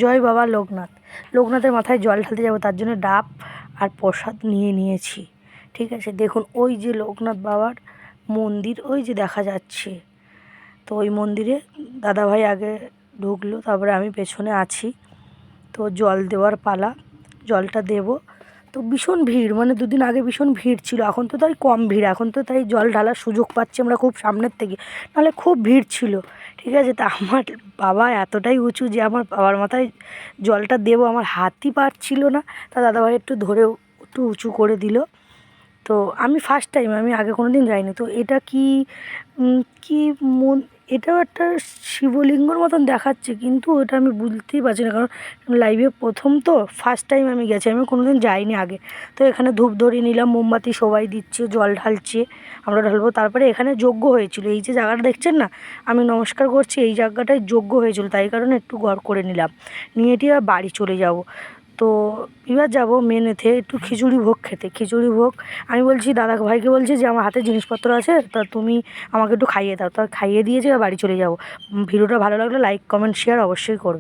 জয় বাবা লোকনাথ। লোকনাথের মাথায় জল ঢালতে যাবো, তার জন্য ডাব আর প্রসাদ নিয়ে নিয়েছি। ঠিক আছে, দেখুন ওই যে লোকনাথ বাবার মন্দির ওই যে দেখা যাচ্ছে। তো ওই মন্দিরে দাদাভাই আগে ঢুকলো, তারপরে আমি পেছনে আছি। তো জল দেওয়ার পালা, জলটা দেবো। তো ভীষণ ভিড়, মানে দুদিন আগে ভীষণ ভিড় ছিল, এখন তো তাই কম ভিড়, এখন তো তাই জল ঢালার সুযোগ পাচ্ছি আমরা খুব সামনের থেকে, নাহলে খুব ভিড় ছিল। ঠিক আছে, তা আমার বাবা এতটাই উঁচু যে আমার বাবার মাথায় জলটা দেবো আমার হাতই পারছিল না। তা দাদাভাই একটু ধরেও একটু উঁচু করে দিল। তো আমি ফার্স্ট টাইম, আমি আগে কোনো দিন যাইনি। তো এটা কি কি মন, এটাও একটা শিবলিঙ্গর মতন দেখাচ্ছে, কিন্তু ওটা আমি বুঝতেই পারছি না, কারণ লাইভে প্রথম তো, ফার্স্ট টাইম আমি গেছি, আমি কোনো দিন যাইনি আগে। তো এখানে ধূপ ধরিয়ে নিলাম, মোমবাতি সবাই দিচ্ছে, জল ঢালছে, আমরা ঢালবো। তারপরে এখানে যজ্ঞ হয়েছিল, এই যে জায়গাটা দেখছেন না, আমি নমস্কার করছি, এই জায়গাটায় যজ্ঞ হয়েছিল, তাই কারণে একটু গড় করে নিলাম, নিয়ে এটি আর বাড়ি চলে যাব। তো এবার যাবো মেনেতে একটু খিচুড়ি ভোগ খেতে। খিচুড়ি ভোগ আমি বলছি দাদা ভাইকে, বলছি যে আমার হাতে জিনিসপত্র আছে, তা তুমি আমাকে একটু খাইয়ে দাও। তা খাইয়ে দিয়েছে, আর বাড়ি চলে যাবো। ভিডিওটা ভালো লাগলে লাইক কমেন্ট শেয়ার অবশ্যই করবে।